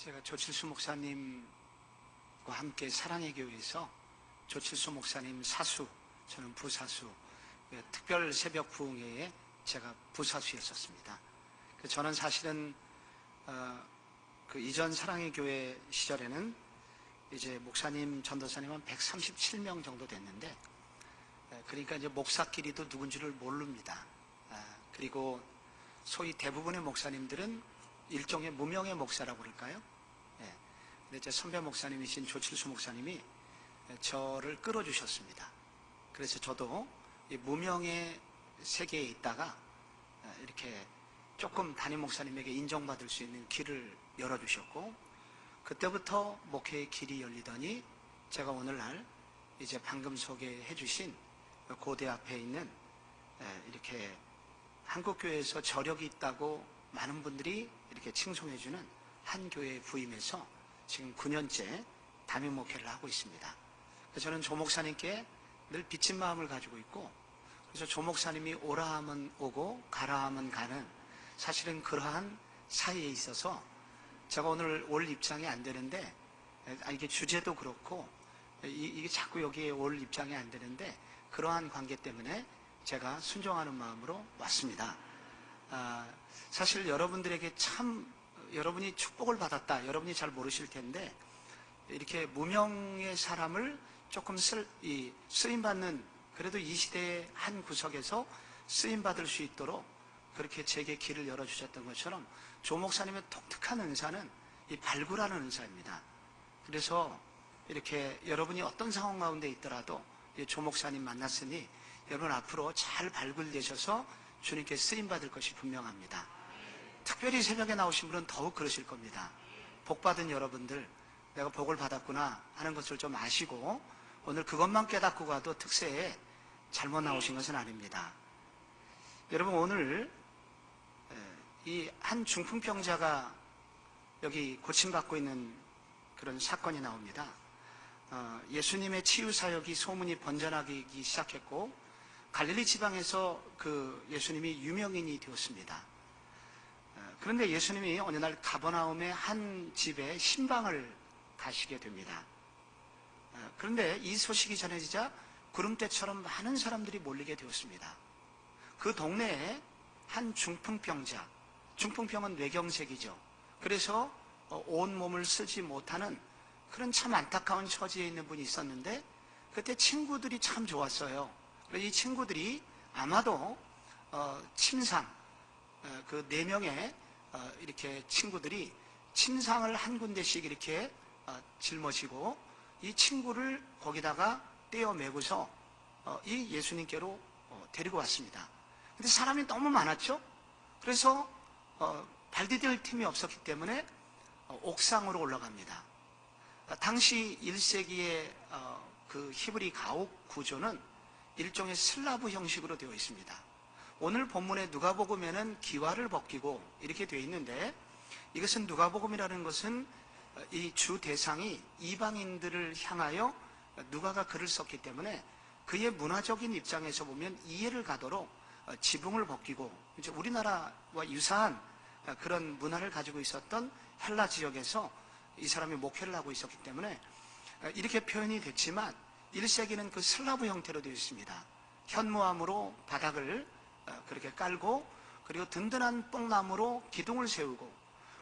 제가 조칠수 목사님과 함께 사랑의 교회에서 조칠수 목사님 사수, 저는 부사수, 특별 새벽 부흥회에 제가 부사수였었습니다. 저는 사실은 그 이전 사랑의 교회 시절에는 이제 목사님, 전도사님은 137명 정도 됐는데, 그러니까 이제 목사끼리도 누군지를 모릅니다. 그리고 소위 대부분의 목사님들은 일종의 무명의 목사라고 그럴까요? 근데 제 선배 목사님이신 조칠수 목사님이 저를 끌어주셨습니다. 그래서 저도 이 무명의 세계에 있다가 이렇게 조금 담임 목사님에게 인정받을 수 있는 길을 열어주셨고, 그때부터 목회의 길이 열리더니 제가 오늘날 이제 방금 소개해 주신 고대 앞에 있는 이렇게 한국교회에서 저력이 있다고 많은 분들이 이렇게 칭송해 주는 한 교회에 부임해서 지금 9년째 담임 목회를 하고 있습니다. 그래서 저는 조 목사님께 늘 빚진 마음을 가지고 있고, 그래서 조 목사님이 오라 하면 오고 가라 하면 가는, 사실은 그러한 사이에 있어서 제가 오늘 올 입장이 안 되는데, 이게 주제도 그렇고 이게 자꾸 여기에 올 입장이 안 되는데, 그러한 관계 때문에 제가 순종하는 마음으로 왔습니다. 사실 여러분들에게 참 여러분이 축복을 받았다, 여러분이 잘 모르실 텐데, 이렇게 무명의 사람을 조금 쓰임받는, 그래도 이 시대의 한 구석에서 쓰임받을 수 있도록 그렇게 제게 길을 열어주셨던 것처럼 조 목사님의 독특한 은사는 이 발굴하는 은사입니다. 그래서 이렇게 여러분이 어떤 상황 가운데 있더라도 조 목사님 만났으니 여러분 앞으로 잘 발굴되셔서 주님께 쓰임받을 것이 분명합니다. 특별히 새벽에 나오신 분은 더욱 그러실 겁니다. 복받은 여러분들, 내가 복을 받았구나 하는 것을 좀 아시고 오늘 그것만 깨닫고 가도 특세에 잘못 나오신 것은 아닙니다. 여러분, 오늘 이 한 중풍병자가 여기 고침받고 있는 그런 사건이 나옵니다. 예수님의 치유사역이 소문이 번져나기 시작했고, 갈릴리 지방에서 그 예수님이 유명인이 되었습니다. 그런데 예수님이 어느 날 가버나움의 한 집에 신방을 가시게 됩니다. 그런데 이 소식이 전해지자 구름대처럼 많은 사람들이 몰리게 되었습니다. 그 동네에 한 중풍병자, 중풍병은 뇌경색이죠. 그래서 온 몸을 쓰지 못하는 그런 참 안타까운 처지에 있는 분이 있었는데, 그때 친구들이 참 좋았어요. 이 친구들이 아마도 침상, 그 4명의 이렇게 친구들이 침상을 한 군데씩 이렇게 짊어지고 이 친구를 거기다가 떼어 메고서 이 예수님께로 데리고 왔습니다. 근데 사람이 너무 많았죠. 그래서 발 디딜 틈이 없었기 때문에 옥상으로 올라갑니다. 당시 1세기의 그 히브리 가옥 구조는 일종의 슬라브 형식으로 되어 있습니다. 오늘 본문에 누가복음에는 기와를 벗기고 이렇게 되어 있는데, 이것은 누가복음이라는 것은 이 주 대상이 이방인들을 향하여 누가가 글을 썼기 때문에 그의 문화적인 입장에서 보면 이해를 가도록 지붕을 벗기고, 이제 우리나라와 유사한 그런 문화를 가지고 있었던 헬라 지역에서 이 사람이 목회를 하고 있었기 때문에 이렇게 표현이 됐지만 1세기는 그 슬라브 형태로 되어 있습니다. 현무암으로 바닥을 그렇게 깔고, 그리고 든든한 뽕나무로 기둥을 세우고,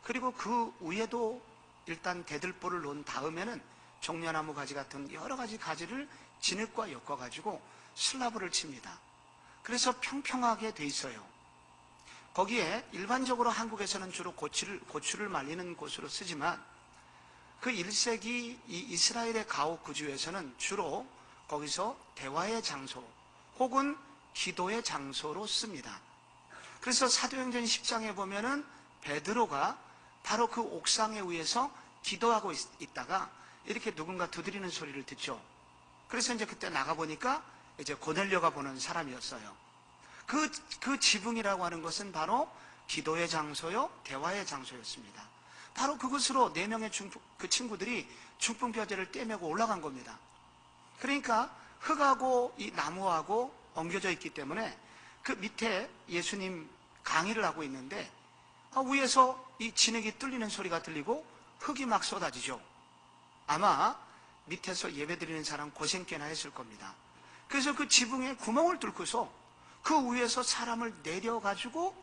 그리고 그 위에도 일단 대들보를 놓은 다음에는 종려나무 가지 같은 여러 가지 가지를 진흙과 엮어가지고 슬라브를 칩니다. 그래서 평평하게 돼 있어요. 거기에 일반적으로 한국에서는 주로 고추를 말리는 곳으로 쓰지만, 그 1세기 이 이스라엘의 가옥 구조에서는 주로 거기서 대화의 장소 혹은 기도의 장소로 씁니다. 그래서 사도행전 10장에 보면은 베드로가 바로 그 옥상에 위에서 기도하고 있다가 이렇게 누군가 두드리는 소리를 듣죠. 그래서 이제 그때 나가보니까 이제 고넬료가 보는 사람이었어요. 그 지붕이라고 하는 것은 바로 기도의 장소요, 대화의 장소였습니다. 바로 그곳으로 4명의 그 친구들이 중풍병자를 떼매고 올라간 겁니다. 그러니까 흙하고 이 나무하고 엉겨져 있기 때문에 그 밑에 예수님 강의를 하고 있는데 위에서 이 진흙이 뚫리는 소리가 들리고 흙이 막 쏟아지죠. 아마 밑에서 예배드리는 사람 고생 꽤나 했을 겁니다. 그래서 그 지붕에 구멍을 뚫고서 그 위에서 사람을 내려가지고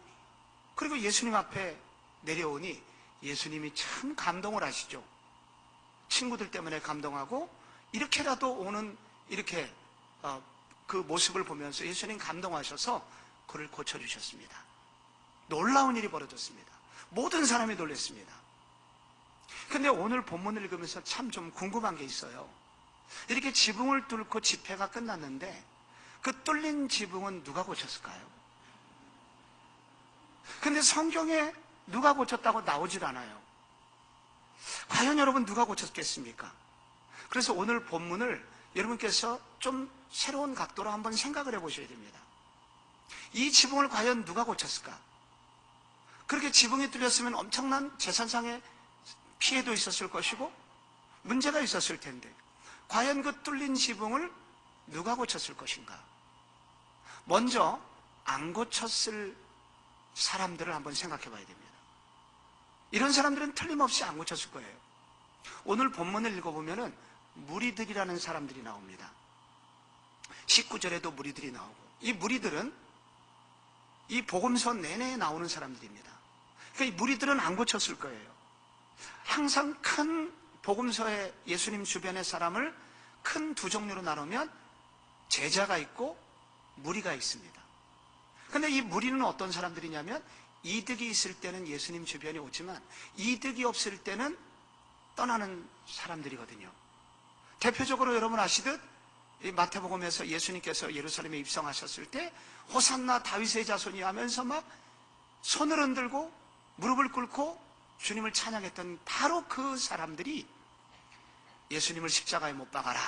그리고 예수님 앞에 내려오니 예수님이 참 감동을 하시죠. 친구들 때문에 감동하고 이렇게라도 오는 이렇게 그 모습을 보면서 예수님 감동하셔서 그를 고쳐주셨습니다. 놀라운 일이 벌어졌습니다. 모든 사람이 놀랐습니다. 근데 오늘 본문을 읽으면서 참 좀 궁금한 게 있어요. 이렇게 지붕을 뚫고 집회가 끝났는데 그 뚫린 지붕은 누가 고쳤을까요? 근데 성경에 누가 고쳤다고 나오질 않아요. 과연 여러분 누가 고쳤겠습니까? 그래서 오늘 본문을 여러분께서 좀 새로운 각도로 한번 생각을 해보셔야 됩니다. 이 지붕을 과연 누가 고쳤을까? 그렇게 지붕이 뚫렸으면 엄청난 재산상의 피해도 있었을 것이고 문제가 있었을 텐데 과연 그 뚫린 지붕을 누가 고쳤을 것인가? 먼저 안 고쳤을 사람들을 한번 생각해 봐야 됩니다. 이런 사람들은 틀림없이 안 고쳤을 거예요. 오늘 본문을 읽어보면 무리들이라는 사람들이 나옵니다. 19절에도 무리들이 나오고 이 무리들은 이 복음서 내내에 나오는 사람들입니다. 그러니까 이 무리들은 안 고쳤을 거예요. 항상 큰 복음서의 예수님 주변의 사람을 큰 두 종류로 나누면 제자가 있고 무리가 있습니다. 그런데 이 무리는 어떤 사람들이냐면 이득이 있을 때는 예수님 주변에 오지만 이득이 없을 때는 떠나는 사람들이거든요. 대표적으로 여러분 아시듯 이 마태복음에서 예수님께서 예루살렘에 입성하셨을 때 호산나 다윗의 자손이 하면서 막 손을 흔들고 무릎을 꿇고 주님을 찬양했던 바로 그 사람들이 예수님을 십자가에 못 박아라.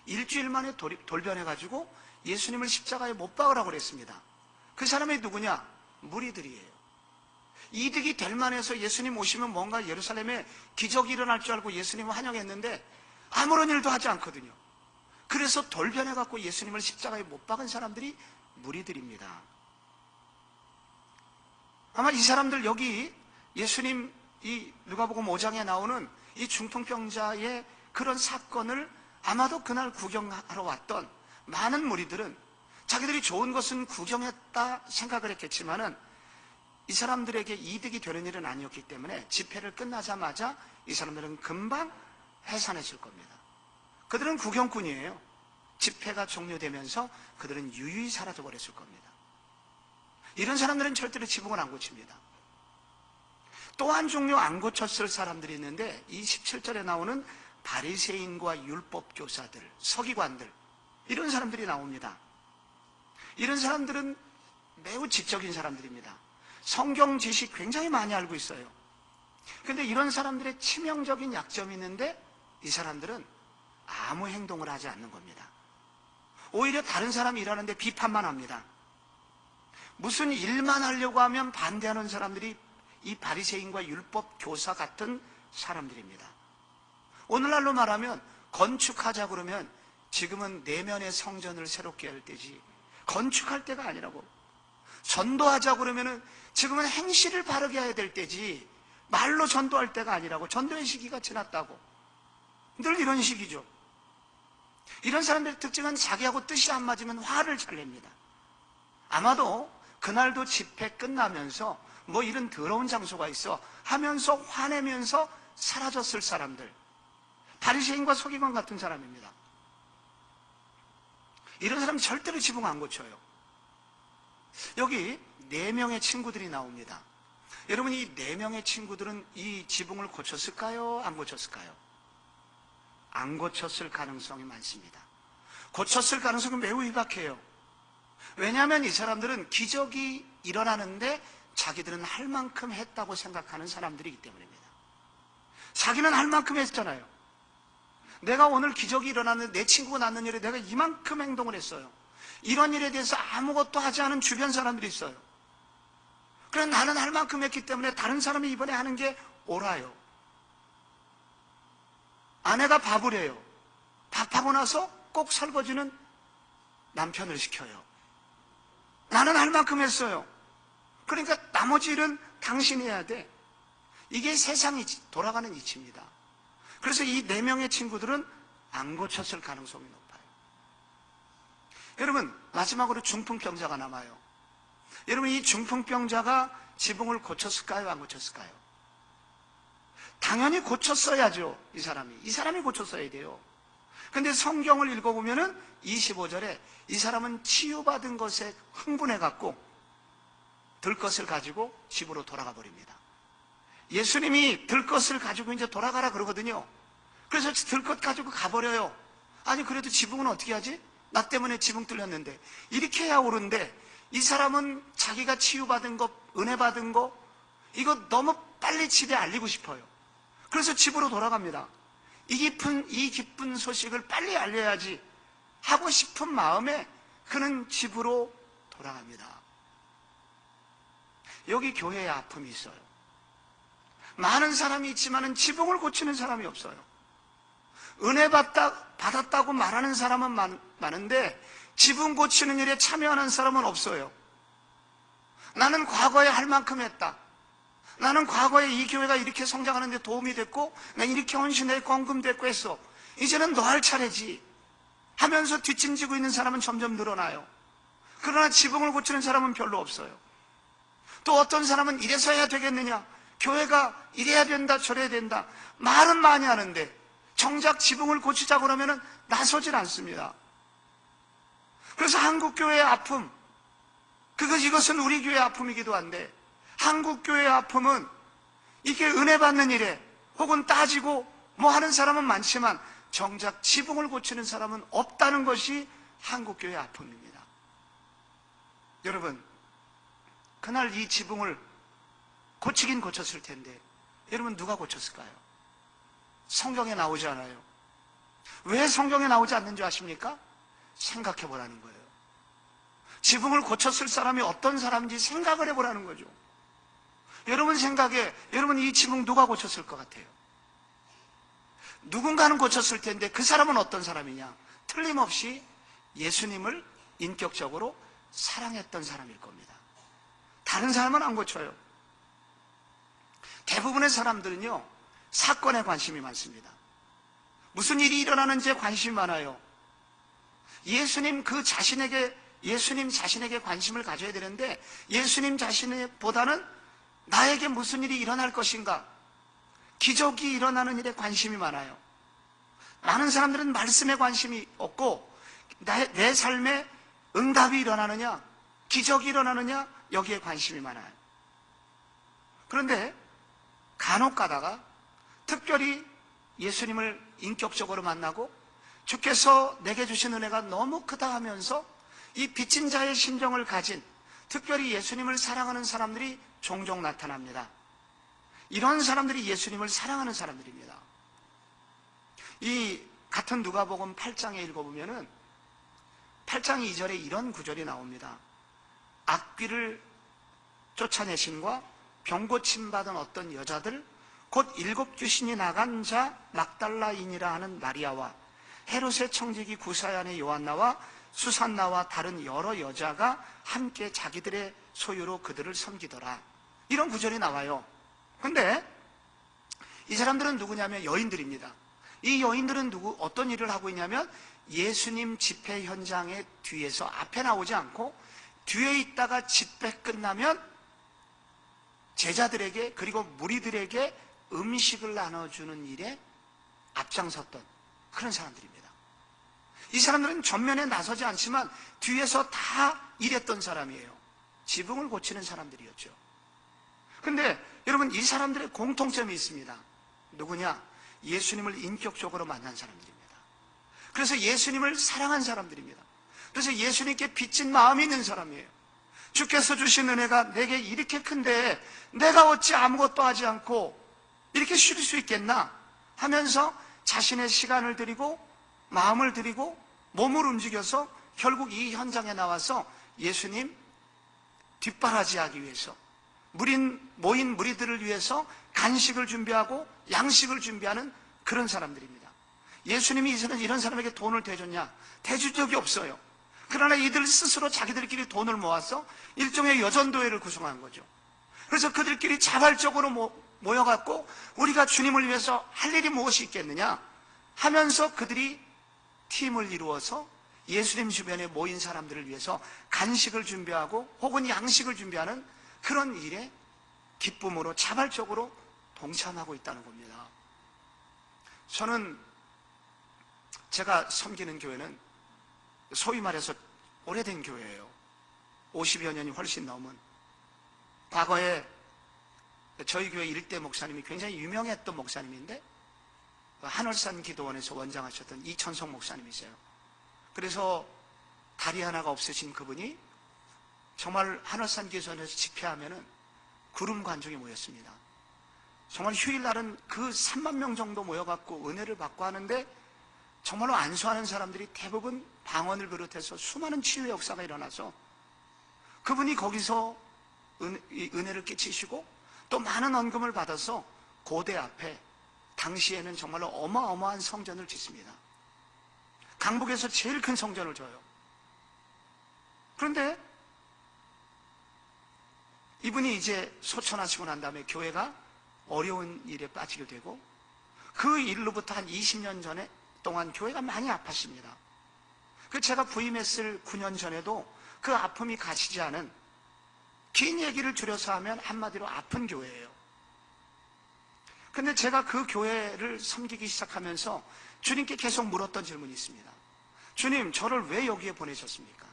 일주일 만에 돌변해가지고 예수님을 십자가에 못 박으라고 그랬습니다. 그 사람이 누구냐? 무리들이에요. 이득이 될 만해서 예수님 오시면 뭔가 예루살렘에 기적이 일어날 줄 알고 예수님을 환영했는데 아무런 일도 하지 않거든요. 그래서 돌변해갖고 예수님을 십자가에 못 박은 사람들이 무리들입니다. 아마 이 사람들 여기 예수님 이 누가복음 5장에 나오는 이 중풍병자의 그런 사건을 아마도 그날 구경하러 왔던 많은 무리들은 자기들이 좋은 것은 구경했다 생각을 했겠지만은 이 사람들에게 이득이 되는 일은 아니었기 때문에 집회를 끝나자마자 이 사람들은 금방 해산했을 겁니다. 그들은 구경꾼이에요. 집회가 종료되면서 그들은 유유히 사라져 버렸을 겁니다. 이런 사람들은 절대로 지붕을 안 고칩니다. 또 한 종류 안 고쳤을 사람들이 있는데 이 17절에 나오는 바리새인과 율법교사들, 서기관들 이런 사람들이 나옵니다. 이런 사람들은 매우 지적인 사람들입니다. 성경 지식 굉장히 많이 알고 있어요. 그런데 이런 사람들의 치명적인 약점이 있는데 이 사람들은 아무 행동을 하지 않는 겁니다. 오히려 다른 사람이 일하는데 비판만 합니다. 무슨 일만 하려고 하면 반대하는 사람들이 이 바리새인과 율법 교사 같은 사람들입니다. 오늘날로 말하면 건축하자 그러면 지금은 내면의 성전을 새롭게 할 때지 건축할 때가 아니라고. 전도하자 그러면은 지금은 행실을 바르게 해야 될 때지 말로 전도할 때가 아니라고. 전도의 시기가 지났다고. 늘 이런 식이죠. 이런 사람들의 특징은 자기하고 뜻이 안 맞으면 화를 잘 냅니다. 아마도 그날도 집회 끝나면서 뭐 이런 더러운 장소가 있어 하면서 화내면서 사라졌을 사람들, 바리새인과 서기관 같은 사람입니다. 이런 사람 절대로 지붕 안 고쳐요. 여기 4명의 친구들이 나옵니다. 여러분 이 4명의 친구들은 이 지붕을 고쳤을까요? 안 고쳤을까요? 안 고쳤을 가능성이 많습니다. 고쳤을 가능성이 매우 희박해요. 왜냐하면 이 사람들은 기적이 일어나는데 자기들은 할 만큼 했다고 생각하는 사람들이기 때문입니다. 자기는 할 만큼 했잖아요. 내가 오늘 기적이 일어났는데 내 친구가 낳는 일에 내가 이만큼 행동을 했어요. 이런 일에 대해서 아무것도 하지 않은 주변 사람들이 있어요. 그래서 나는 할 만큼 했기 때문에 다른 사람이 이번에 하는 게 옳아요. 아내가 밥을 해요. 밥하고 나서 꼭 설거지는 남편을 시켜요. 나는 할 만큼 했어요. 그러니까 나머지 일은 당신이 해야 돼. 이게 세상이 돌아가는 이치입니다. 그래서 이 4명의 친구들은 안 고쳤을 가능성이 높아요. 여러분, 마지막으로 중풍병자가 남아요. 여러분, 이 중풍병자가 지붕을 고쳤을까요? 안 고쳤을까요? 당연히 고쳤어야죠. 이 사람이 고쳤어야 돼요. 근데 성경을 읽어보면은 25절에 이 사람은 치유받은 것에 흥분해갖고 들것을 가지고 집으로 돌아가 버립니다. 예수님이 들것을 가지고 이제 돌아가라 그러거든요. 그래서 들것 가지고 가버려요. 아니, 그래도 지붕은 어떻게 하지? 나 때문에 지붕 뚫렸는데. 이렇게 해야 옳은데, 이 사람은 자기가 치유받은 거, 은혜 받은 거, 이거 너무 빨리 집에 알리고 싶어요. 그래서 집으로 돌아갑니다. 이 기쁜 소식을 빨리 알려야지 하고 싶은 마음에 그는 집으로 돌아갑니다. 여기 교회에 아픔이 있어요. 많은 사람이 있지만 지붕을 고치는 사람이 없어요. 은혜 받았다고 말하는 사람은 많은데 지붕 고치는 일에 참여하는 사람은 없어요. 나는 과거에 할 만큼 했다. 나는 과거에 이 교회가 이렇게 성장하는 데 도움이 됐고, 난 이렇게 헌신했고 헌금됐고 했어. 이제는 너 할 차례지 하면서 뒷짐지고 있는 사람은 점점 늘어나요. 그러나 지붕을 고치는 사람은 별로 없어요. 또 어떤 사람은 이래서 해야 되겠느냐, 교회가 이래야 된다 저래야 된다 말은 많이 하는데 정작 지붕을 고치자고 그러면 나서질 않습니다. 그래서 한국교회의 아픔, 이것은 우리 교회의 아픔이기도 한데, 한국교회의 아픔은 이게 은혜 받는 일에 혹은 따지고 뭐 하는 사람은 많지만 정작 지붕을 고치는 사람은 없다는 것이 한국교회의 아픔입니다. 여러분, 그날 이 지붕을 고치긴 고쳤을 텐데 여러분, 누가 고쳤을까요? 성경에 나오지 않아요. 왜 성경에 나오지 않는 줄 아십니까? 생각해 보라는 거예요. 지붕을 고쳤을 사람이 어떤 사람인지 생각을 해보라는 거죠. 여러분 생각에, 여러분 이 지붕 누가 고쳤을 것 같아요? 누군가는 고쳤을 텐데 그 사람은 어떤 사람이냐? 틀림없이 예수님을 인격적으로 사랑했던 사람일 겁니다. 다른 사람은 안 고쳐요. 대부분의 사람들은요, 사건에 관심이 많습니다. 무슨 일이 일어나는지에 관심이 많아요. 예수님 자신에게 관심을 가져야 되는데 예수님 자신보다는 나에게 무슨 일이 일어날 것인가, 기적이 일어나는 일에 관심이 많아요. 많은 사람들은 말씀에 관심이 없고 내 삶에 응답이 일어나느냐, 기적이 일어나느냐, 여기에 관심이 많아요. 그런데 간혹 가다가 특별히 예수님을 인격적으로 만나고 주께서 내게 주신 은혜가 너무 크다 하면서 이 빚진 자의 심정을 가진, 특별히 예수님을 사랑하는 사람들이 종종 나타납니다. 이런 사람들이 예수님을 사랑하는 사람들입니다. 이 같은 누가복음 8장에 읽어보면은 8장 2절에 이런 구절이 나옵니다. 악귀를 쫓아내신과 병고침 받은 어떤 여자들, 곧 7 귀신이 나간 자 막달라인이라 하는 마리아와 헤롯의 청지기 구사얀의 요한나와 수산나와 다른 여러 여자가 함께 자기들의 소유로 그들을 섬기더라. 이런 구절이 나와요. 근데 이 사람들은 누구냐면 여인들입니다. 이 여인들은 어떤 일을 하고 있냐면 예수님 집회 현장의 뒤에서, 앞에 나오지 않고 뒤에 있다가 집회 끝나면 제자들에게 그리고 무리들에게 음식을 나눠주는 일에 앞장섰던 그런 사람들입니다. 이 사람들은 전면에 나서지 않지만 뒤에서 다 일했던 사람이에요. 지붕을 고치는 사람들이었죠. 근데 여러분, 이 사람들의 공통점이 있습니다. 누구냐? 예수님을 인격적으로 만난 사람들입니다. 그래서 예수님을 사랑한 사람들입니다. 그래서 예수님께 빚진 마음이 있는 사람이에요. 주께서 주신 은혜가 내게 이렇게 큰데 내가 어찌 아무것도 하지 않고 이렇게 쉴 수 있겠나 하면서 자신의 시간을 들이고 마음을 들이고 몸을 움직여서 결국 이 현장에 나와서 예수님 뒷바라지하기 위해서 모인 무리들을 위해서 간식을 준비하고 양식을 준비하는 그런 사람들입니다. 예수님이 이런 사람에게 돈을 대줬냐? 대준 적이 없어요. 그러나 이들 스스로 자기들끼리 돈을 모아서 일종의 여전도회를 구성한 거죠. 그래서 그들끼리 자발적으로 모여갖고 우리가 주님을 위해서 할 일이 무엇이 있겠느냐 하면서 그들이 팀을 이루어서 예수님 주변에 모인 사람들을 위해서 간식을 준비하고 혹은 양식을 준비하는 그런 일에 기쁨으로 자발적으로 동참하고 있다는 겁니다. 저는 제가 섬기는 교회는 소위 말해서 오래된 교회예요. 50여 년이 훨씬 넘은. 과거에 저희 교회 일대 목사님이 굉장히 유명했던 목사님인데 하늘산 기도원에서 원장하셨던 이천성 목사님이세요. 그래서 다리 하나가 없으신 그분이 정말 하늘산 기도원에서 집회하면은 구름 관중이 모였습니다. 정말 휴일날은 그 3만 명 정도 모여갖고 은혜를 받고 하는데 정말로 안수하는 사람들이 대부분 방언을 비롯해서 수많은 치유의 역사가 일어나서 그분이 거기서 은혜를 끼치시고 또 많은 헌금을 받아서 고대 앞에 당시에는 정말로 어마어마한 성전을 짓습니다. 강북에서 제일 큰 성전을 져요. 그런데 이분이 이제 소천하시고 난 다음에 교회가 어려운 일에 빠지게 되고 그 일로부터 한 20년 전에 동안 교회가 많이 아팠습니다. 제가 부임했을 9년 전에도 그 아픔이 가시지 않은, 긴 얘기를 줄여서 하면 한마디로 아픈 교회예요. 근데 제가 그 교회를 섬기기 시작하면서 주님께 계속 물었던 질문이 있습니다. 주님, 저를 왜 여기에 보내셨습니까?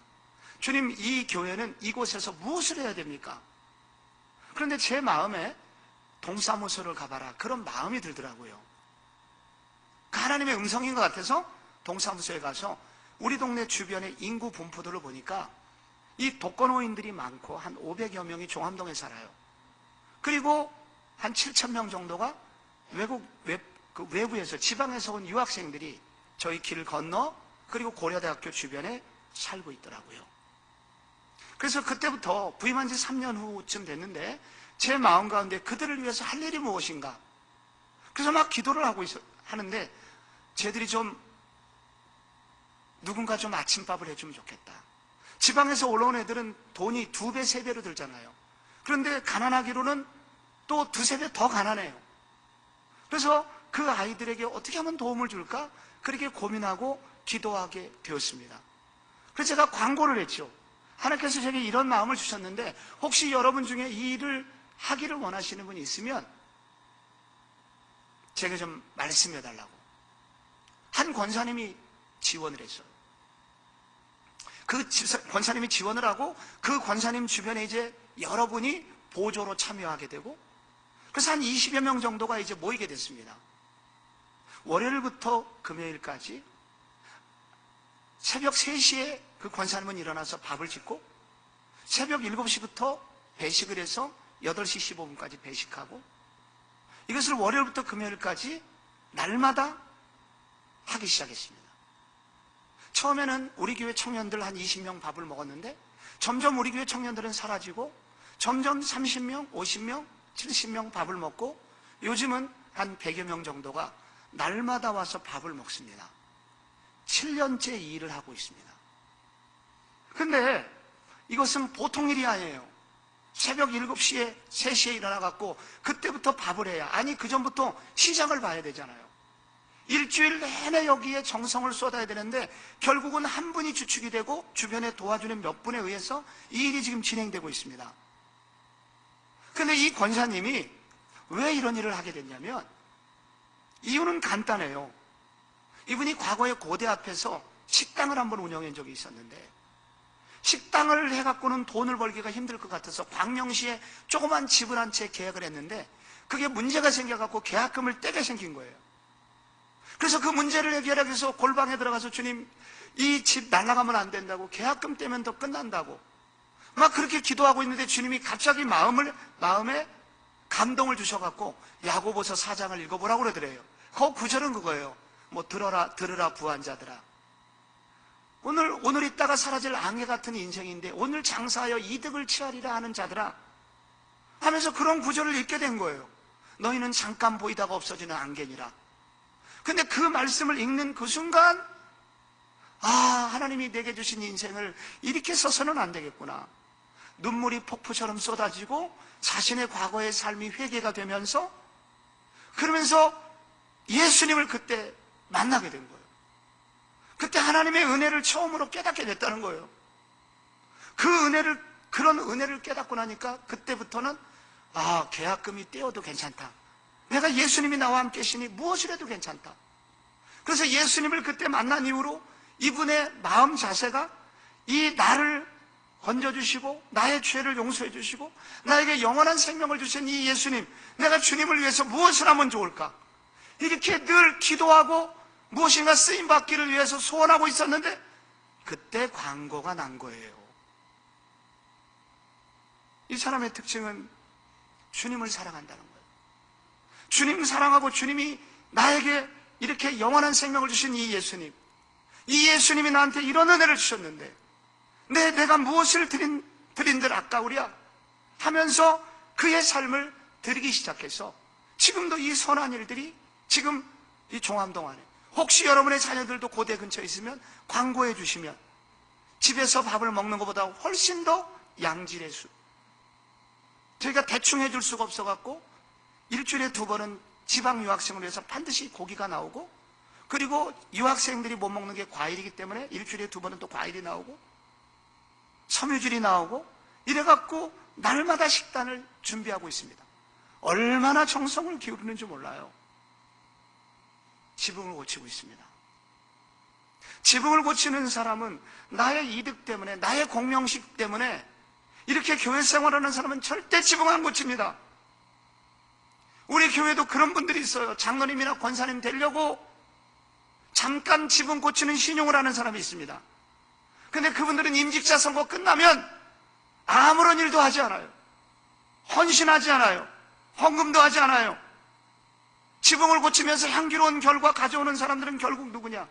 주님, 이 교회는 이곳에서 무엇을 해야 됩니까? 그런데 제 마음에 동사무소를 가봐라, 그런 마음이 들더라고요. 하나님의 음성인 것 같아서 동사무소에 가서 우리 동네 주변의 인구 분포들을 보니까 이 독거노인들이 많고 한 500여 명이 종암동에 살아요. 그리고 한 7,000명 정도가 외부에서, 지방에서 온 유학생들이 저희 길을 건너 그리고 고려대학교 주변에 살고 있더라고요. 그래서 그때부터 부임한 지 3년 후쯤 됐는데 제 마음 가운데 그들을 위해서 할 일이 무엇인가, 그래서 막 기도를 하는데 쟤들이 좀 누군가 좀 아침밥을 해주면 좋겠다. 지방에서 올라온 애들은 돈이 2배, 3배로 들잖아요. 그런데 가난하기로는 또 2~3배 더 가난해요. 그래서 그 아이들에게 어떻게 하면 도움을 줄까? 그렇게 고민하고 기도하게 되었습니다. 그래서 제가 광고를 했죠. 하나님께서 제게 이런 마음을 주셨는데 혹시 여러분 중에 이 일을 하기를 원하시는 분이 있으면 제게 좀 말씀해 달라고. 한 권사님이 지원을 했어요. 그 권사님이 지원을 하고 그 권사님 주변에 이제 여러분이 보조로 참여하게 되고, 그래서 한 20여 명 정도가 이제 모이게 됐습니다. 월요일부터 금요일까지 새벽 3시에 그 권사님은 일어나서 밥을 짓고 새벽 7시부터 배식을 해서 8시 15분까지 배식하고, 이것을 월요일부터 금요일까지 날마다 하기 시작했습니다. 처음에는 우리 교회 청년들 한 20명 밥을 먹었는데 점점 우리 교회 청년들은 사라지고 점점 30명, 50명, 70명 밥을 먹고 요즘은 한 100여 명 정도가 날마다 와서 밥을 먹습니다. 7년째 이 일을 하고 있습니다. 근데 이것은 보통 일이 아니에요. 새벽 7시에, 3시에 일어나갖고 그때부터 밥을 해야, 아니 그 전부터 시장을 봐야 되잖아요. 일주일 내내 여기에 정성을 쏟아야 되는데 결국은 한 분이 주축이 되고 주변에 도와주는 몇 분에 의해서 이 일이 지금 진행되고 있습니다. 근데 이 권사님이 왜 이런 일을 하게 됐냐면 이유는 간단해요. 이분이 과거에 고대 앞에서 식당을 한번 운영한 적이 있었는데 식당을 해갖고는 돈을 벌기가 힘들 것 같아서 광명시에 조그만 집을 한 채 계약을 했는데 그게 문제가 생겨갖고 계약금을 떼게 생긴 거예요. 그래서 그 문제를 해결하기 위해서 골방에 들어가서 주님, 이 집 날아가면 안 된다고, 계약금 떼면 더 끝난다고 막 그렇게 기도하고 있는데 주님이 갑자기 마음에 감동을 주셔갖고 야고보서 4장을 읽어보라고 그러더래요. 그 구절은 그거예요. 뭐 들어라 부한자들아, 오늘 있다가 사라질 안개 같은 인생인데 오늘 장사하여 이득을 취하리라 하는 자들아 하면서 그런 구절을 읽게 된 거예요. 너희는 잠깐 보이다가 없어지는 안개니라. 근데 그 말씀을 읽는 그 순간 하나님이 내게 주신 인생을 이렇게 써서는 안 되겠구나. 눈물이 폭포처럼 쏟아지고 자신의 과거의 삶이 회개가 되면서, 그러면서 예수님을 그때 만나게 된 거예요. 그때 하나님의 은혜를 처음으로 깨닫게 됐다는 거예요. 그런 은혜를 깨닫고 나니까 그때부터는 계약금이 떼어도 괜찮다. 내가 예수님이 나와 함께 계시니 무엇을 해도 괜찮다. 그래서 예수님을 그때 만난 이후로 이분의 마음 자세가 나를 건져주시고 나의 죄를 용서해 주시고 나에게 영원한 생명을 주신 이 예수님, 내가 주님을 위해서 무엇을 하면 좋을까? 이렇게 늘 기도하고 무엇인가 쓰임받기를 위해서 소원하고 있었는데 그때 광고가 난 거예요. 이 사람의 특징은 주님을 사랑한다는 거예요. 주님 사랑하고 주님이 나에게 이렇게 영원한 생명을 주신 이 예수님이 나한테 이런 은혜를 주셨는데 내가 무엇을 드린들 아까우랴 하면서 그의 삶을 드리기 시작해서 지금도 이 선한 일들이 지금 이 종암동 안에, 혹시 여러분의 자녀들도 고대 근처에 있으면 광고해 주시면 집에서 밥을 먹는 것보다 훨씬 더 양질의 수, 저희가 대충 해줄 수가 없어갖고 일주일에 2번은 지방 유학생을 위해서 반드시 고기가 나오고, 그리고 유학생들이 못 먹는 게 과일이기 때문에 일주일에 2번은 또 과일이 나오고 섬유질이 나오고, 이래갖고 날마다 식단을 준비하고 있습니다. 얼마나 정성을 기울이는지 몰라요. 지붕을 고치고 있습니다. 지붕을 고치는 사람은 나의 이득 때문에, 나의 공명식 때문에 이렇게 교회 생활하는 사람은 절대 지붕 안 고칩니다. 우리 교회도 그런 분들이 있어요. 장로님이나 권사님 되려고 잠깐 지붕 고치는 신용을 하는 사람이 있습니다. 근데 그분들은 임직자 선거 끝나면 아무런 일도 하지 않아요. 헌신하지 않아요. 헌금도 하지 않아요. 지붕을 고치면서 향기로운 결과 가져오는 사람들은 결국 누구냐?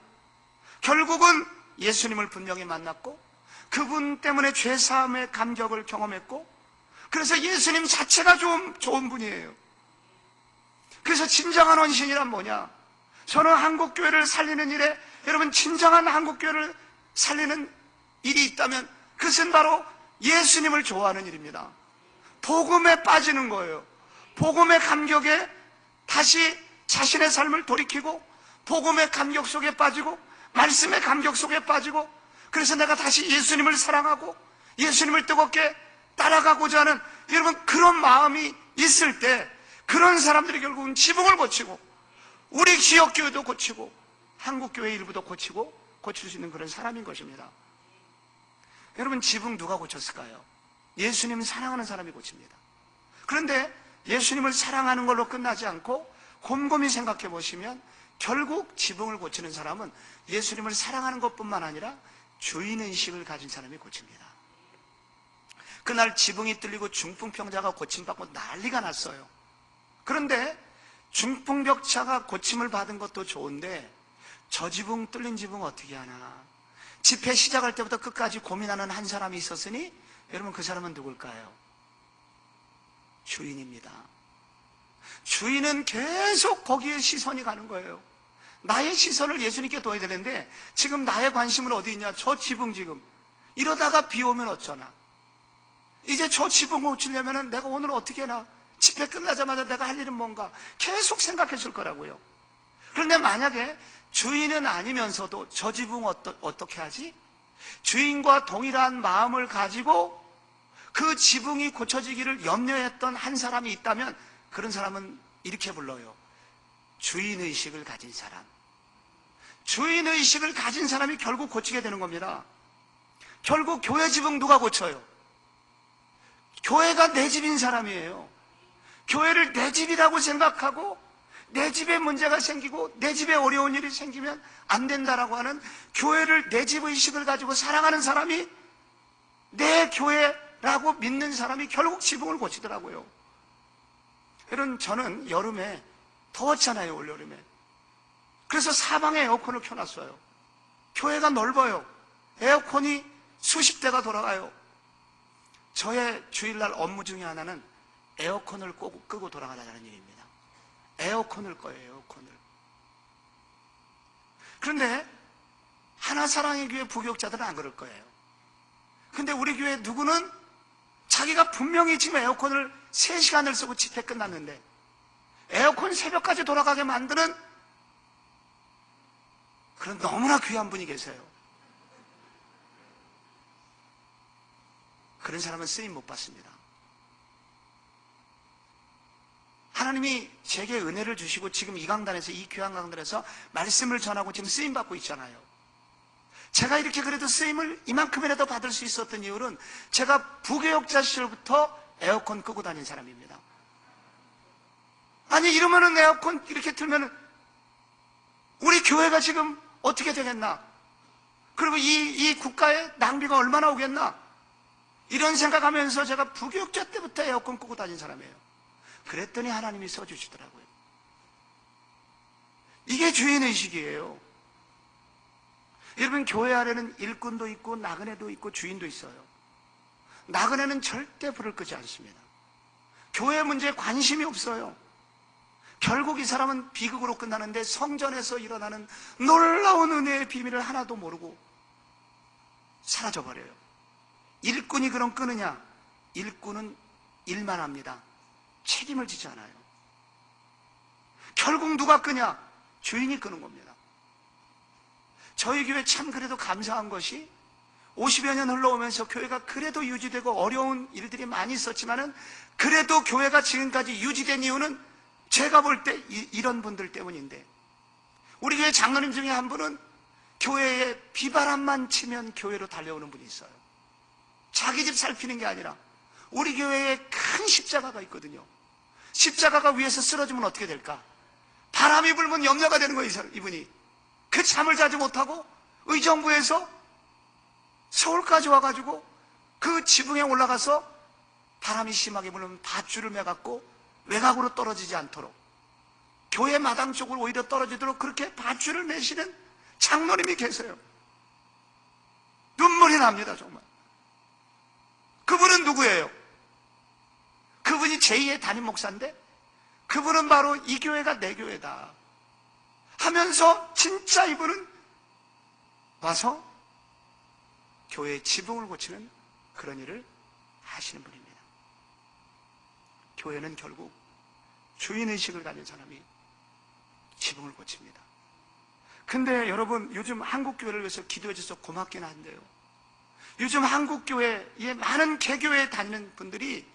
결국은 예수님을 분명히 만났고 그분 때문에 죄사함의 감격을 경험했고, 그래서 예수님 자체가 좋은 분이에요. 그래서 진정한 헌신이란 뭐냐? 저는 한국교회를 살리는 일에, 여러분, 진정한 한국교회를 살리는 일이 있다면 그것은 바로 예수님을 좋아하는 일입니다. 복음에 빠지는 거예요. 복음의 감격에 다시 자신의 삶을 돌이키고, 복음의 감격 속에 빠지고, 말씀의 감격 속에 빠지고, 그래서 내가 다시 예수님을 사랑하고 예수님을 뜨겁게 따라가고자 하는, 여러분, 그런 마음이 있을 때 그런 사람들이 결국은 지붕을 고치고 우리 지역교회도 고치고 한국교회 일부도 고치고 고칠 수 있는 그런 사람인 것입니다. 여러분, 지붕 누가 고쳤을까요? 예수님 사랑하는 사람이 고칩니다. 그런데 예수님을 사랑하는 걸로 끝나지 않고 곰곰이 생각해 보시면 결국 지붕을 고치는 사람은 예수님을 사랑하는 것뿐만 아니라 주인의식을 가진 사람이 고칩니다. 그날 지붕이 뚫리고 중풍병자가 고침받고 난리가 났어요. 그런데 중풍병자가 고침을 받은 것도 좋은데 저 지붕, 뚫린 지붕 어떻게 하나, 집회 시작할 때부터 끝까지 고민하는 한 사람이 있었으니 여러분, 그 사람은 누굴까요? 주인입니다. 주인은 계속 거기에 시선이 가는 거예요. 나의 시선을 예수님께 둬야 되는데 지금 나의 관심은 어디 있냐? 저 지붕, 지금 이러다가 비 오면 어쩌나, 이제 저 지붕 고치려면 내가 오늘 어떻게 해나, 집회 끝나자마자 내가 할 일은 뭔가 계속 생각했을 거라고요. 그런데 만약에 주인은 아니면서도 저 지붕 어떻게 하지? 주인과 동일한 마음을 가지고 그 지붕이 고쳐지기를 염려했던 한 사람이 있다면 그런 사람은 이렇게 불러요. 주인의식을 가진 사람. 주인의식을 가진 사람이 결국 고치게 되는 겁니다. 결국 교회 지붕 누가 고쳐요? 교회가 내 집인 사람이에요. 교회를 내 집이라고 생각하고 내 집에 문제가 생기고 내 집에 어려운 일이 생기면 안 된다라고 하는 교회를 내 집 의식을 가지고 사랑하는 사람이, 내 교회라고 믿는 사람이 결국 지붕을 고치더라고요. 여러분, 저는 여름에 더웠잖아요, 올여름에. 그래서 사방에 에어컨을 켜놨어요. 교회가 넓어요. 에어컨이 수십 대가 돌아가요. 저의 주일날 업무 중에 하나는 에어컨을 끄고 돌아가자는 일입니다. 에어컨을 꺼요, 에어컨을. 그런데 하나사랑의 교회 부교육자들은 안 그럴 거예요. 근데 우리 교회 누구는 자기가 분명히 지금 에어컨을 3시간을 쓰고 집회 끝났는데 에어컨 새벽까지 돌아가게 만드는 그런 너무나 귀한 분이 계세요. 그런 사람은 쓰임 못 받습니다. 하나님이 제게 은혜를 주시고 지금 이 강단에서, 이 귀한 강단에서 말씀을 전하고 지금 쓰임 받고 있잖아요. 제가 이렇게 그래도 쓰임을 이만큼이라도 받을 수 있었던 이유는 제가 부교육자 시절부터 에어컨 끄고 다닌 사람입니다. 아니 이러면은 에어컨 이렇게 틀면은 우리 교회가 지금 어떻게 되겠나? 그리고 이 국가에 낭비가 얼마나 오겠나? 이런 생각하면서 제가 부교육자 때부터 에어컨 끄고 다닌 사람이에요. 그랬더니 하나님이 써주시더라고요. 이게 주인의식이에요. 여러분, 교회 안에는 일꾼도 있고 나그네도 있고 주인도 있어요. 나그네는 절대 불을 끄지 않습니다. 교회 문제에 관심이 없어요. 결국 이 사람은 비극으로 끝나는데 성전에서 일어나는 놀라운 은혜의 비밀을 하나도 모르고 사라져버려요. 일꾼이 그럼 끄느냐? 일꾼은 일만 합니다. 책임을 지지 않아요. 결국 누가 끄냐? 주인이 끄는 겁니다. 저희 교회 참 그래도 감사한 것이 50여 년 흘러오면서 교회가 그래도 유지되고 어려운 일들이 많이 있었지만은 그래도 교회가 지금까지 유지된 이유는 제가 볼 때 이런 분들 때문인데, 우리 교회 장로님 중에 한 분은 교회에 비바람만 치면 교회로 달려오는 분이 있어요. 자기 집 살피는 게 아니라 우리 교회에 큰 십자가가 있거든요. 십자가가 위에서 쓰러지면 어떻게 될까? 바람이 불면 염려가 되는 거예요, 이분이. 그 잠을 자지 못하고 의정부에서 서울까지 와가지고 그 지붕에 올라가서 바람이 심하게 불면 밧줄을 매갖고 외곽으로 떨어지지 않도록, 교회 마당 쪽으로 오히려 떨어지도록 그렇게 밧줄을 매시는 장로님이 계세요. 눈물이 납니다, 정말. 그분은 누구예요? 그분이 제2의 담임 목사인데 그분은 바로 이 교회가 내 교회다 하면서 진짜 이분은 와서 교회의 지붕을 고치는 그런 일을 하시는 분입니다. 교회는 결국 주인의식을 가진 사람이 지붕을 고칩니다. 근데 여러분, 요즘 한국교회를 위해서 기도해 주셔서 고맙긴 한데요, 요즘 한국교회에 많은 개교회에 다니는 분들이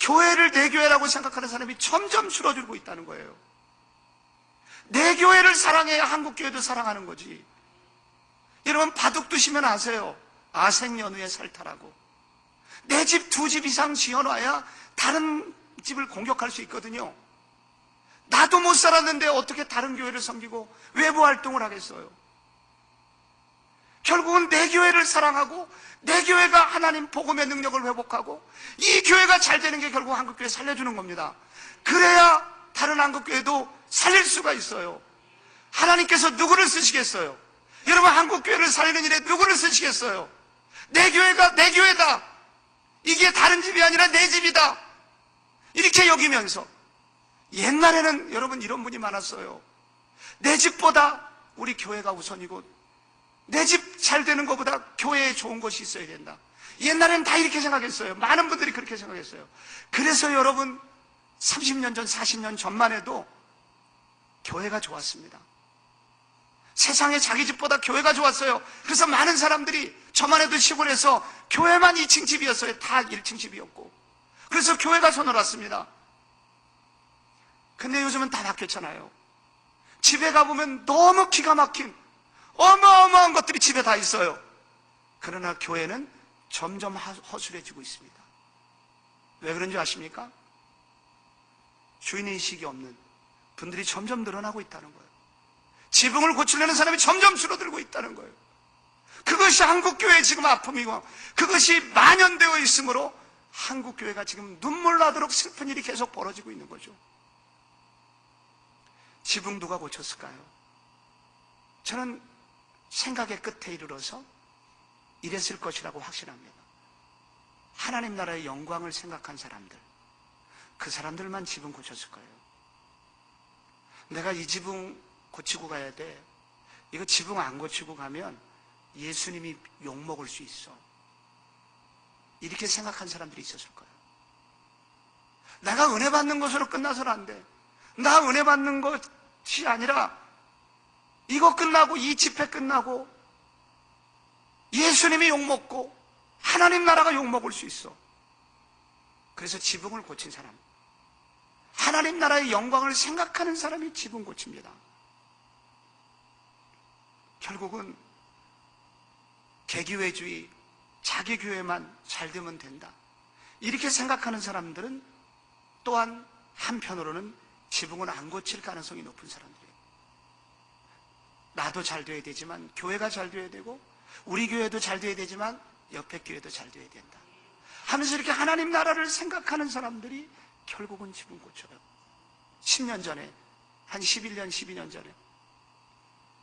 교회를 내 교회라고 생각하는 사람이 점점 줄어들고 있다는 거예요. 내 교회를 사랑해야 한국교회도 사랑하는 거지. 여러분, 바둑 두시면 아세요. 아생연후에 살타라고. 내 집 2집 이상 지어놔야 다른 집을 공격할 수 있거든요. 나도 못 살았는데 어떻게 다른 교회를 섬기고 외부 활동을 하겠어요? 결국은 내 교회를 사랑하고 내 교회가 하나님 복음의 능력을 회복하고 이 교회가 잘 되는 게 결국 한국교회 살려주는 겁니다. 그래야 다른 한국교회도 살릴 수가 있어요. 하나님께서 누구를 쓰시겠어요? 여러분, 한국교회를 살리는 일에 누구를 쓰시겠어요? 내 교회가 내 교회다, 이게 다른 집이 아니라 내 집이다, 이렇게 여기면서. 옛날에는 여러분 이런 분이 많았어요. 내 집보다 우리 교회가 우선이고 내 집 잘 되는 것보다 교회에 좋은 것이 있어야 된다. 옛날에는 다 이렇게 생각했어요. 많은 분들이 그렇게 생각했어요. 그래서 여러분 30년 전, 40년 전만 해도 교회가 좋았습니다. 세상에 자기 집보다 교회가 좋았어요. 그래서 많은 사람들이, 저만 해도 시골에서 교회만 2층 집이었어요. 다 1층 집이었고. 그래서 교회가 손을 놨습니다. 근데 요즘은 다 바뀌었잖아요. 집에 가보면 너무 기가 막힌 어마어마한 것들이 집에 다 있어요. 그러나 교회는 점점 허술해지고 있습니다. 왜 그런지 아십니까? 주인의식이 없는 분들이 점점 늘어나고 있다는 거예요. 지붕을 고치려는 사람이 점점 줄어들고 있다는 거예요. 그것이 한국교회의 지금 아픔이고 그것이 만연되어 있으므로 한국교회가 지금 눈물 나도록 슬픈 일이 계속 벌어지고 있는 거죠. 지붕 누가 고쳤을까요? 저는 생각의 끝에 이르러서 이랬을 것이라고 확신합니다. 하나님 나라의 영광을 생각한 사람들, 그 사람들만 지붕 고쳤을 거예요. 내가 이 지붕 고치고 가야 돼, 이거 지붕 안 고치고 가면 예수님이 욕먹을 수 있어, 이렇게 생각한 사람들이 있었을 거예요. 내가 은혜 받는 것으로 끝나서는 안 돼. 나 은혜 받는 것이 아니라 이거 끝나고 이 집회 끝나고 예수님이 욕먹고 하나님 나라가 욕먹을 수 있어. 그래서 지붕을 고친 사람, 하나님 나라의 영광을 생각하는 사람이 지붕 고칩니다. 결국은 개교회주의, 자기 교회만 잘 되면 된다, 이렇게 생각하는 사람들은 또한 한편으로는 지붕은 안 고칠 가능성이 높은 사람들이에요. 나도 잘 돼야 되지만 교회가 잘 돼야 되고 우리 교회도 잘 돼야 되지만 옆에 교회도 잘 돼야 된다 하면서 이렇게 하나님 나라를 생각하는 사람들이 결국은 지붕 고쳐요. 10년 전에, 한 11년, 12년 전에,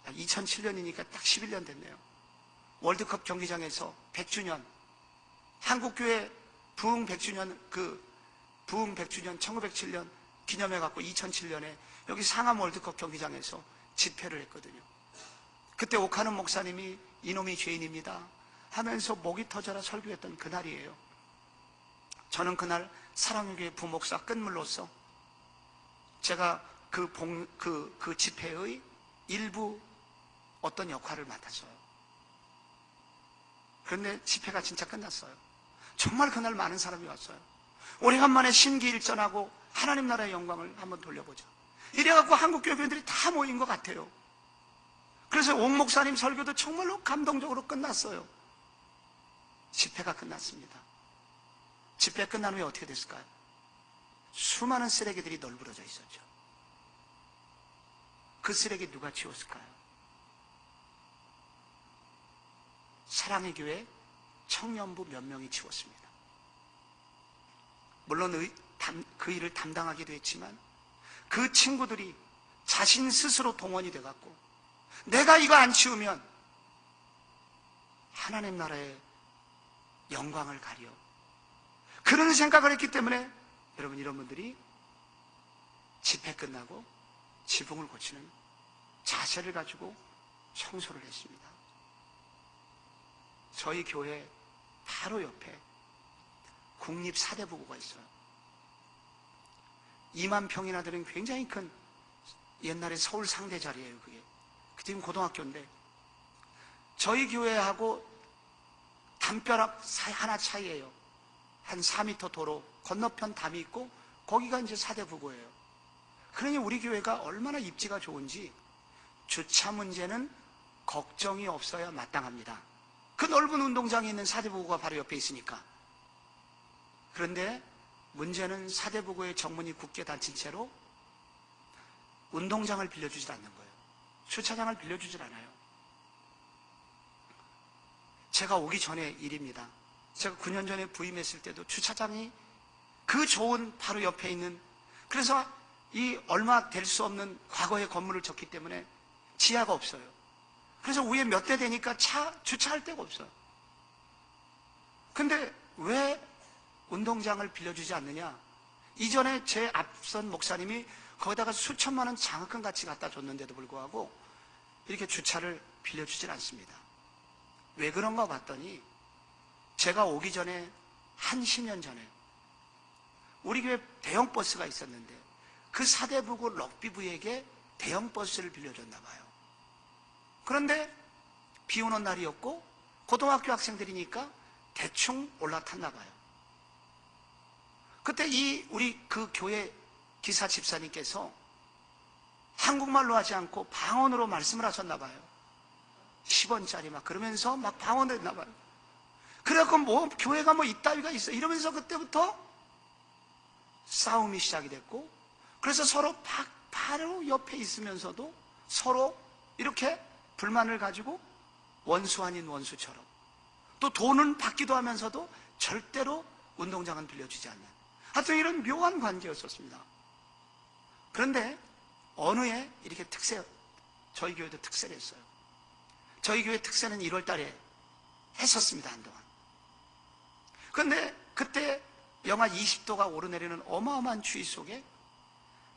2007년이니까 딱 11년 됐네요. 월드컵 경기장에서 100주년, 한국교회 부흥 100주년, 부흥 100주년 1907년 기념해갖고 2007년에 여기 상암 월드컵 경기장에서 집회를 했거든요. 그때 오카는 목사님이 이놈이 죄인입니다 하면서 목이 터져라 설교했던 그날이에요. 저는 그날 사랑교회 부목사 끝물로서 제가 그 집회의 일부 어떤 역할을 맡았어요. 그런데 집회가 진짜 끝났어요. 정말 그날 많은 사람이 왔어요. 오래간만에 신기일전하고 하나님 나라의 영광을 한번 돌려보자, 이래갖고 한국 교회들이 다 모인 것 같아요. 그래서 옥 목사님 설교도 정말로 감동적으로 끝났어요. 집회가 끝났습니다. 집회 끝난 후에 어떻게 됐을까요? 수많은 쓰레기들이 널브러져 있었죠. 그 쓰레기 누가 치웠을까요? 사랑의 교회 청년부 몇 명이 치웠습니다. 물론 그 일을 담당하기도 했지만 그 친구들이 자신 스스로 동원이 돼갖고 내가 이거 안 치우면 하나님 나라의 영광을 가려, 그런 생각을 했기 때문에 여러분, 이런 분들이 집회 끝나고 지붕을 고치는 자세를 가지고 청소를 했습니다. 저희 교회 바로 옆에 국립 사대부고가 있어요. 2만 평이나 되는 굉장히 큰, 옛날에 서울 상대 자리예요. 그게 그때는 고등학교인데 저희 교회하고 담벼락 하나 차이예요. 한 4m 도로 건너편 담이 있고 거기가 이제 사대부고예요. 그러니 우리 교회가 얼마나 입지가 좋은지 주차 문제는 걱정이 없어야 마땅합니다. 그 넓은 운동장에 있는 사대부고가 바로 옆에 있으니까. 그런데 문제는 사대부고의 정문이 굳게 닫힌 채로 운동장을 빌려주질 않는 거예요. 주차장을 빌려주질 않아요. 제가 오기 전의 일입니다. 제가 9년 전에 부임했을 때도 주차장이 그 좋은 바로 옆에 있는, 그래서 이 얼마 될 수 없는 과거의 건물을 졌기 때문에 지하가 없어요. 그래서 위에 몇 대 되니까 주차할 데가 없어요. 근데 왜 운동장을 빌려주지 않느냐? 이전에 제 앞선 목사님이 거기다가 수천만 원 장학금 같이 갖다 줬는데도 불구하고 이렇게 주차를 빌려주질 않습니다. 왜 그런가 봤더니 제가 오기 전에 한 10년 전에 우리 교회 대형 버스가 있었는데 그 사대부고 럭비부에게 대형 버스를 빌려줬나 봐요. 그런데 비 오는 날이었고 고등학교 학생들이니까 대충 올라탔나 봐요. 그때 우리 그 교회 기사 집사님께서 한국말로 하지 않고 방언으로 말씀을 하셨나 봐요. 10원짜리 막 그러면서 막 방언을 했나 봐요. 그래갖고 뭐 교회가 뭐 이따위가 있어 이러면서 그때부터 싸움이 시작이 됐고, 그래서 서로 바로 옆에 있으면서도 서로 이렇게 불만을 가지고 원수 아닌 원수처럼, 또 돈은 받기도 하면서도 절대로 운동장은 빌려주지 않는, 하여튼 이런 묘한 관계였었습니다. 그런데 어느 해 이렇게 저희 교회도 특세를 했어요. 저희 교회 특세는 1월 달에 했었습니다, 한동안. 그런데 그때 영하 20도가 오르내리는 어마어마한 추위 속에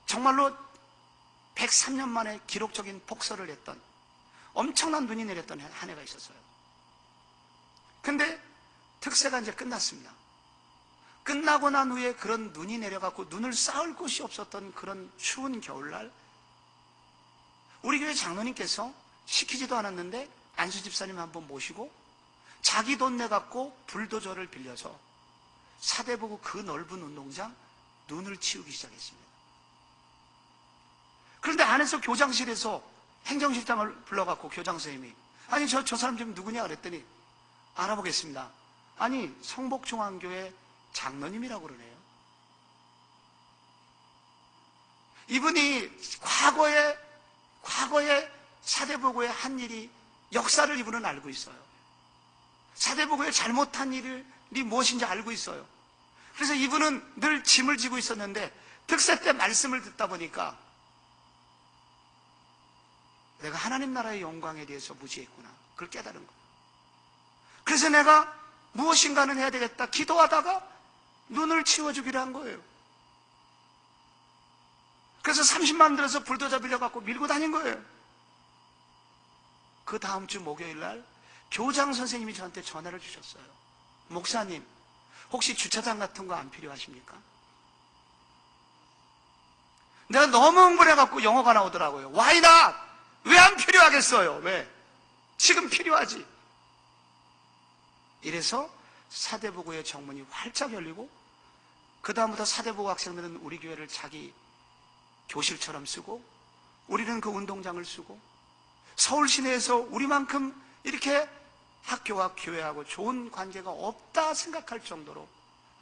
정말로 103년 만에 기록적인 폭설을 했던, 엄청난 눈이 내렸던 한 해가 있었어요. 근데 특세가 이제 끝났습니다. 끝나고 난 후에 그런 눈이 내려갖고 눈을 쌓을 곳이 없었던 그런 추운 겨울날, 우리 교회 장로님께서 시키지도 않았는데 안수 집사님 한번 모시고 자기 돈 내갖고 불도저를 빌려서 사대보고 그 넓은 운동장 눈을 치우기 시작했습니다. 그런데 안에서 교장실에서 행정실장을 불러갖고 교장 선생님이, 아니 저 사람 좀 누구냐 그랬더니, 알아보겠습니다. 아니 성복중앙교회 장로님이라고 그러네요. 이분이 과거에 사대보고의 한 일이, 역사를 이분은 알고 있어요. 사대보고의 잘못한 일이 무엇인지 알고 있어요. 그래서 이분은 늘 짐을 지고 있었는데 특세 때 말씀을 듣다 보니까 내가 하나님 나라의 영광에 대해서 무지했구나, 그걸 깨달은 거예요. 그래서 내가 무엇인가는 해야 되겠다 기도하다가 눈을 치워주기로 한 거예요. 그래서 30만 원 들어서 불도저 빌려갖고 밀고 다닌 거예요. 그 다음 주 목요일 날 교장 선생님이 저한테 전화를 주셨어요. 목사님, 혹시 주차장 같은 거 안 필요하십니까? 내가 너무 흥분해갖고 영어가 나오더라고요. Why not? 왜 안 필요하겠어요? 왜? 지금 필요하지. 이래서 사대부고의 정문이 활짝 열리고, 그 다음부터 사대부고 학생들은 우리 교회를 자기 교실처럼 쓰고, 우리는 그 운동장을 쓰고, 서울 시내에서 우리만큼 이렇게 학교와 교회하고 좋은 관계가 없다 생각할 정도로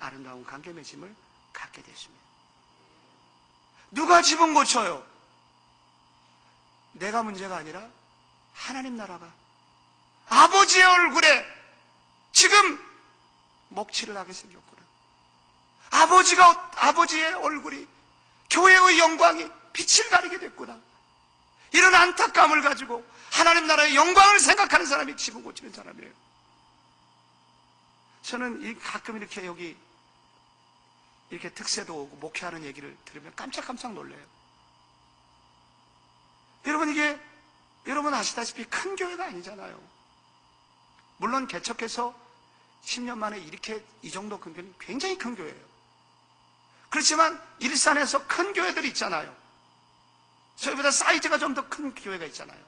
아름다운 관계 맺음을 갖게 됐습니다. 누가 집은 고쳐요? 내가 문제가 아니라 하나님 나라가 아버지의 얼굴에 지금 먹칠을 하게 생겼구나. 아버지의 얼굴이, 교회의 영광이 빛을 가리게 됐구나. 이런 안타까움을 가지고 하나님 나라의 영광을 생각하는 사람이 집을 고치는 사람이에요. 저는 가끔 이렇게 여기 이렇게 특세도 오고 목회하는 얘기를 들으면 깜짝깜짝 놀래요. 여러분 아시다시피 큰 교회가 아니잖아요. 물론 개척해서 10년 만에 이 정도 큰 교회는 굉장히 큰 교회예요. 그렇지만 일산에서 큰 교회들이 있잖아요. 저희보다 사이즈가 좀 더 큰 교회가 있잖아요.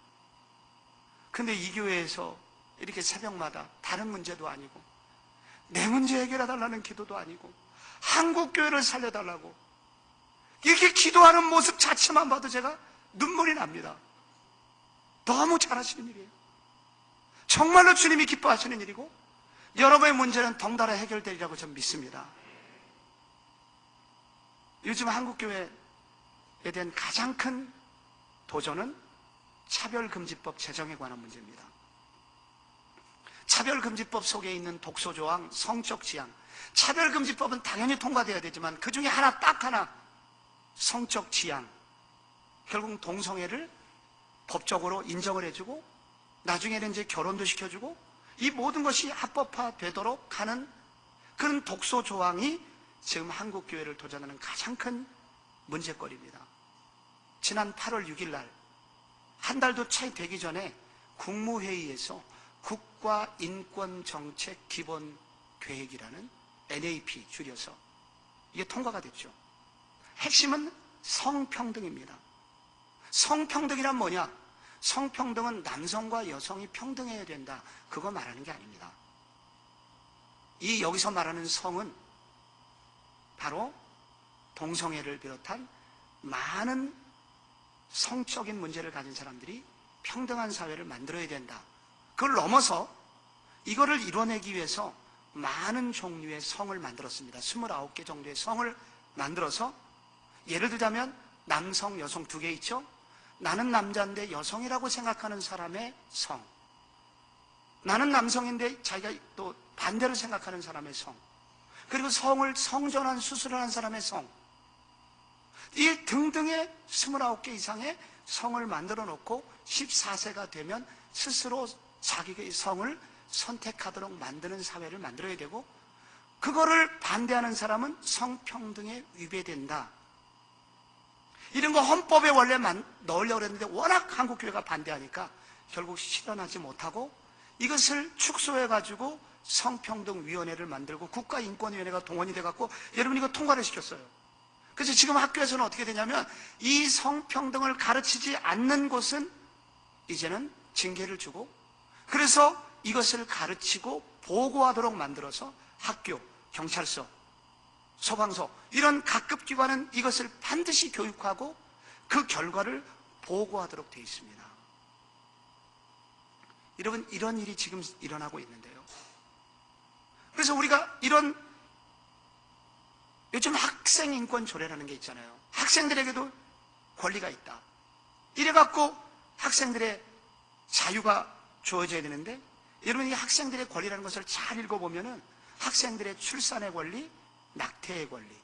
근데 이 교회에서 이렇게 새벽마다 다른 문제도 아니고, 내 문제 해결해달라는 기도도 아니고, 한국교회를 살려달라고 이렇게 기도하는 모습 자체만 봐도 제가 눈물이 납니다. 너무 잘하시는 일이에요. 정말로 주님이 기뻐하시는 일이고, 여러분의 문제는 덩달아 해결되리라고 저는 믿습니다. 요즘 한국교회에 대한 가장 큰 도전은 차별금지법 제정에 관한 문제입니다. 차별금지법 속에 있는 독소조항, 성적 지향, 차별금지법은 당연히 통과되어야 되지만 그 중에 딱 하나, 성적 지향, 결국 동성애를 법적으로 인정을 해주고 나중에는 이제 결혼도 시켜주고 이 모든 것이 합법화되도록 하는 그런 독소조항이 지금 한국교회를 도전하는 가장 큰 문제거리입니다. 지난 8월 6일 날, 한 달도 채 되기 전에 국무회의에서 국가인권정책기본계획이라는 NAP 줄여서 이게 통과가 됐죠. 핵심은 성평등입니다. 성평등이란 뭐냐? 성평등은 남성과 여성이 평등해야 된다, 그거 말하는 게 아닙니다. 여기서 말하는 성은 바로 동성애를 비롯한 많은 성적인 문제를 가진 사람들이 평등한 사회를 만들어야 된다. 그걸 넘어서 이거를 이뤄내기 위해서 많은 종류의 성을 만들었습니다. 29개 정도의 성을 만들어서, 예를 들자면 남성, 여성 두 개 있죠? 나는 남자인데 여성이라고 생각하는 사람의 성, 나는 남성인데 자기가 또 반대로 생각하는 사람의 성, 그리고 성전환 수술을 한 사람의 성, 이 등등의 29개 이상의 성을 만들어 놓고 14세가 되면 스스로 자기의 성을 선택하도록 만드는 사회를 만들어야 되고, 그거를 반대하는 사람은 성평등에 위배된다. 이런 거 헌법에 원래 넣으려고 했는데 워낙 한국교회가 반대하니까 결국 실현하지 못하고 이것을 축소해가지고 성평등위원회를 만들고 국가인권위원회가 동원이 돼갖고 여러분 이거 통과를 시켰어요. 그래서 지금 학교에서는 어떻게 되냐면 이 성평등을 가르치지 않는 곳은 이제는 징계를 주고, 그래서 이것을 가르치고 보고하도록 만들어서 학교, 경찰서, 소방서 이런 각급 기관은 이것을 반드시 교육하고 그 결과를 보고하도록 되어 있습니다. 여러분, 이런 일이 지금 일어나고 있는데요. 그래서 우리가 이런 요즘 학생 인권 조례라는 게 있잖아요. 학생들에게도 권리가 있다. 이래갖고 학생들의 자유가 주어져야 되는데, 여러분 이 학생들의 권리라는 것을 잘 읽어보면은 학생들의 출산의 권리, 낙태의 권리,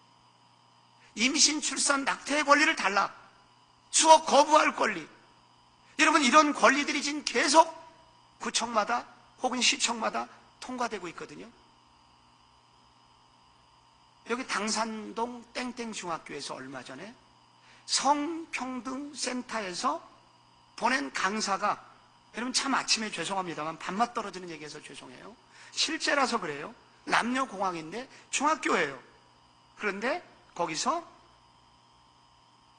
임신, 출산, 낙태의 권리를 달라 수업 거부할 권리, 여러분 이런 권리들이 지금 계속 구청마다 혹은 시청마다 통과되고 있거든요. 여기 당산동 땡땡 중학교에서 얼마 전에 성평등센터에서 보낸 강사가, 여러분 참 아침에 죄송합니다만 밥맛 떨어지는 얘기해서 죄송해요. 실제라서 그래요. 남녀공학인데 중학교예요. 그런데 거기서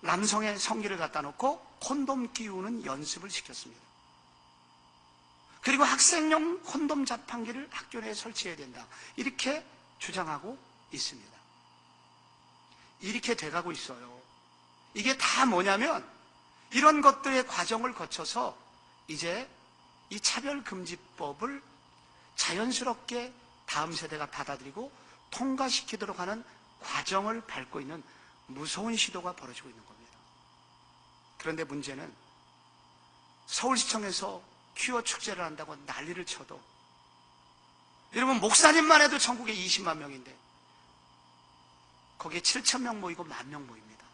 남성의 성기를 갖다 놓고 콘돔 끼우는 연습을 시켰습니다. 그리고 학생용 콘돔 자판기를 학교 내에 설치해야 된다, 이렇게 주장하고 있습니다. 이렇게 돼가고 있어요. 이게 다 뭐냐면 이런 것들의 과정을 거쳐서 이제 이 차별금지법을 자연스럽게 다음 세대가 받아들이고 통과시키도록 하는 과정을 밟고 있는 무서운 시도가 벌어지고 있는 겁니다. 그런데 문제는 서울시청에서 퀴어 축제를 한다고 난리를 쳐도, 여러분 목사님만 해도 전국에 20만 명인데 거기에 7,000명 모이고 10,000명 모입니다.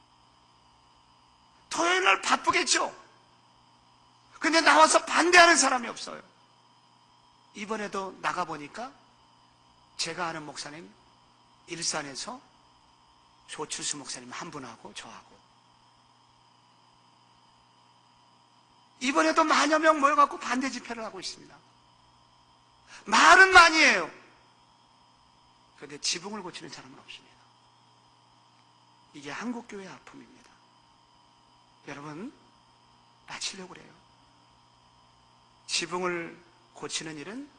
토요일 날 바쁘겠죠. 근데 나와서 반대하는 사람이 없어요. 이번에도 나가보니까 제가 아는 목사님 일산에서 조칠수 목사님 한 분하고 저하고, 이번에도 만여 명 모여갖고 반대 집회를 하고 있습니다. 말은 많이 해요. 그런데 지붕을 고치는 사람은 없습니다. 이게 한국교회의 아픔입니다. 여러분, 마치려고 그래요. 지붕을 고치는 일은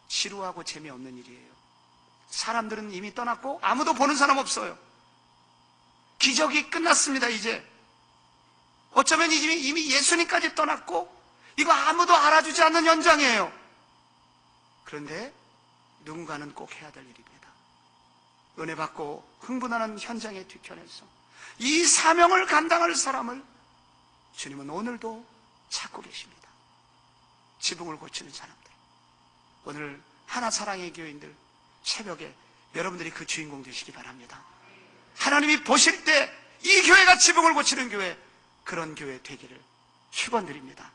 지루하고 재미없는 일이에요. 사람들은 이미 떠났고 아무도 보는 사람 없어요. 기적이 끝났습니다. 이제 어쩌면 이미 예수님까지 떠났고 이거 아무도 알아주지 않는 현장이에요. 그런데 누군가는 꼭 해야 될 일입니다. 은혜 받고 흥분하는 현장에 뒤편에서 이 사명을 감당할 사람을 주님은 오늘도 찾고 계십니다. 지붕을 고치는 사람들. 오늘 하나사랑의 교인들, 새벽에 여러분들이 그 주인공 되시기 바랍니다. 하나님이 보실 때 이 교회가 지붕을 고치는 교회, 그런 교회 되기를 축원드립니다.